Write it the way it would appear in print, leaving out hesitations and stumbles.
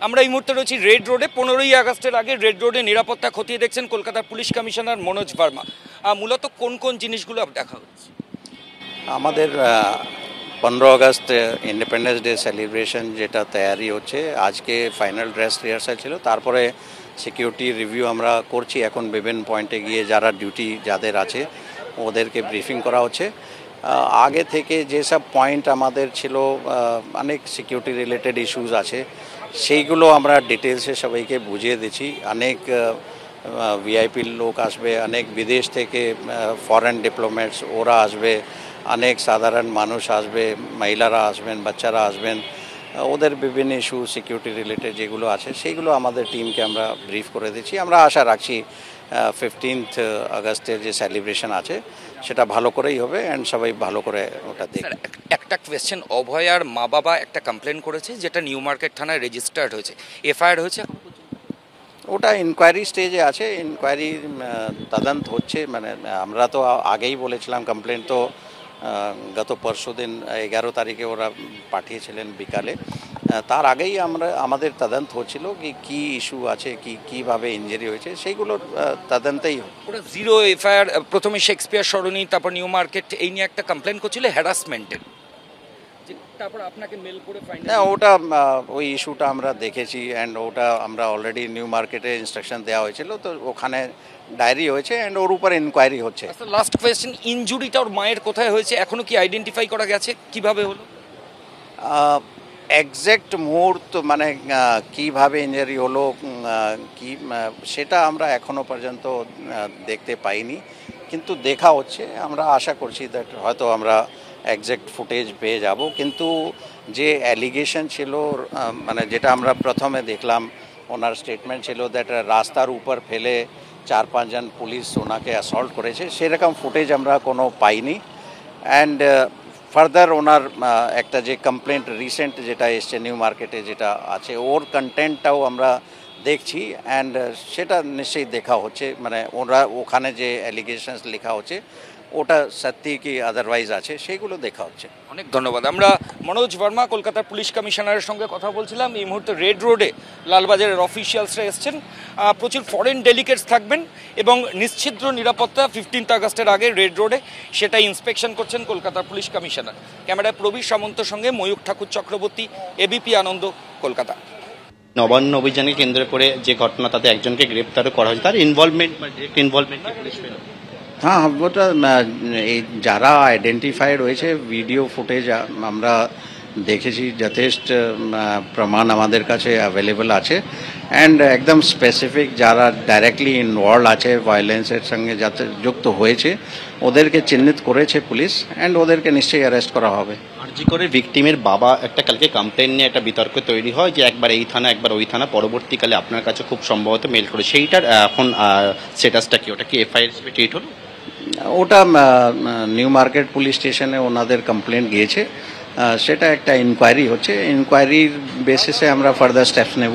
আমরা এই মুহূর্তে রয়েছি রেড রোডে। 15ই আগস্টের আগে রেড রোডে নিরাপত্তা খতিয়ে দেখছেন কলকাতার পুলিশ কমিশনার মনোজ ভার্মা। মূলত কোন কোন জিনিসগুলো দেখা হচ্ছে? আমাদের 15 আগস্ট ইন্ডিপেন্ডেন্স ডে সেলিব্রেশন যেটা তৈরি হচ্ছে, আজকে ফাইনাল ড্রেস রিহার্সাল ছিল, তারপরে সিকিউরিটি রিভিউ আমরা করছি। এখন বিভিন্ন পয়েন্টে গিয়ে যারা ডিউটি যাদের আছে ওদেরকে ব্রিফিং করা হচ্ছে। আগে থেকে যেসব পয়েন্ট আমাদের ছিল, অনেক সিকিউরিটি রিলেটেড ইস্যুস আছে, সেইগুলো আমরা ডিটেলসে সবাইকে বুঝিয়ে দিচ্ছি। অনেক ভিআইপি লোক আসবে, অনেক বিদেশ থেকে ফরেন ডিপ্লোম্যাটস ওরা আসবে, অনেক সাধারণ মানুষ আসবে, মহিলারা আসবেন, বাচ্চারা আসবেন। ওদের বিভিন্ন ইস্যু সিকিউরিটি রিলেটেড যেগুলো আছে সেইগুলো আমাদের টিমকে আমরা ব্রিফ করে দিচ্ছি। আমরা আশা রাখছি 15th আগস্টের যে সেলিব্রেশন আছে সেটা ভালো করেই হবে অ্যান্ড সবাই ভালো করে ওটা দেখবে। একটা কোয়েশ্চেন, অভয়ার মা বাবা একটা কমপ্লেন করেছে যেটা নিউ মার্কেট থানায় রেজিস্টার্ড হয়েছে, এফআইআর হয়েছে? ওটা ইনকোয়ারি স্টেজে আছে, ইনকোয়ারি তদন্ত হচ্ছে। মানে আমরা তো আগেই বলেছিলাম, কমপ্লেন তো গত পরশু দিন 11 তারিখে ওরা পাঠিয়েছিলেন বিকালে। তার আগেই আমাদের তদন্ত হচ্ছিল কি ইস্যু আছে, কীভাবে ইঞ্জুরি হয়েছে, সেইগুলোর তদন্তেই। ওরা জিরো এফআইআর, প্রথমে শেক্সপিয়ার সরণি, তারপর নিউ মার্কেট, এই নিয়ে একটা কমপ্লেন করছিল হ্যারাসমেন্টের, তারপর আপনাকে মেল করে ফাইন্ড। হ্যাঁ, ওটা ওই ইস্যুটা আমরা দেখেছি অ্যান্ড ওটা আমরা অলরেডি নিউ মার্কেটে ইনস্ট্রাকশন দেওয়া হয়েছিল, তো ওখানে ডায়েরি হয়েছে অ্যান্ড ওর উপর ইনকোয়ারি হচ্ছে। লাস্ট কোয়েশ্চেন, ইনজুরিটা ওর মায়ের কোথায় হয়েছে এখনো কি আইডেন্টিফাই করা গেছে, কিভাবে হলো? এক্স্যাক্ট মুহূর্ত মানে কিভাবে ইঞ্জুরি হলো কি সেটা আমরা এখনো পর্যন্ত দেখতে পাইনি, কিন্তু দেখা হচ্ছে। আমরা আশা করছি দ্যাট হয়তো আমরা এক্স্যাক্ট ফুটেজ পেয়ে যাব। কিন্তু যে অ্যালিগেশন ছিল, মানে যেটা আমরা প্রথমে দেখলাম, ওনার স্টেটমেন্ট ছিল দ্যাট রাস্তার উপর ফেলে 4-5 জন পুলিশ ওনাকে অ্যাসল্ট করেছে, সেরকম ফুটেজ আমরা কোনো পাইনি। অ্যান্ড ফার্দার ওনার একটা যে কমপ্লেন্ট রিসেন্ট যেটা এসছে নিউ মার্কেটে যেটা আছে, ওর কন্টেন্টটাও আমরা দেখছি অ্যান্ড সেটা নিশ্চয়ই দেখা হচ্ছে। মানে ওরা ওখানে যে অ্যালিগেশনস লেখা হচ্ছে ওটা সত্যি কি আদারওয়াইজ আছে সেগুলো দেখা হচ্ছে। অনেক ধন্যবাদ। আমরা মনোজ ভার্মা কলকাতার পুলিশ কমিশনারের সঙ্গে কথা বলছিলাম। এই মুহূর্তে রেড রোডে লালবাজারের অফিসিয়ালসরা এসছেন, প্রচুর ফরেন ডেলিগেটস থাকবেন এবং নিশ্ছিদ্র নিরাপত্তা 15th আগস্টের আগে রেড রোডে, সেটা ইন্সপেকশন করছেন কলকাতার পুলিশ কমিশনার। ক্যামেরায় প্রবীর সামন্তর সঙ্গে ময়ূখ ঠাকুর চক্রবর্তী, এবিপি আনন্দ, কলকাতা। নবান্ন অভিযানকে কেন্দ্র করে যে ঘটনা, তাতে একজনকে গ্রেপ্তারও করা হয়েছে, তার ইনভলভমেন্ট পুলিশ পেল। হ্যাঁ, ওটা এই যারা আইডেন্টিফাইড হয়েছে, ভিডিও ফুটেজ আমরা দেখেছি, যথেষ্ট প্রমাণ আমাদের কাছে অ্যাভেলেবল আছে অ্যান্ড একদম স্পেসিফিক যারা ডাইরেক্টলি ইনভলভ আছে, ভায়োলেন্সের সঙ্গে যাতে যুক্ত হয়েছে, ওদেরকে চিহ্নিত করেছে পুলিশ অ্যান্ড ওদেরকে নিশ্চয়ই অ্যারেস্ট করা হবে। আরজি করে ভিকটিমের বাবা একটা কালকে কমপ্লেন নিয়ে একটা বিতর্ক তৈরি হয় যে একবার এই থানা একবার ওই থানা, পরবর্তীকালে আপনার কাছে খুব সম্ভবত মেল করে, সেইটার এখন স্ট্যাটাসটা কি? ওটা কি এফআইআর হিসেবে ট্রিট হলো? ওটা নিউ মার্কেট পুলিশ স্টেশনে ওনাদের কমপ্লেন গিয়েছে, সেটা একটা ইনকোয়ারি হচ্ছে। ইনকোয়ারির বেসিসে আমরা ফার্দার স্টেপস নেব।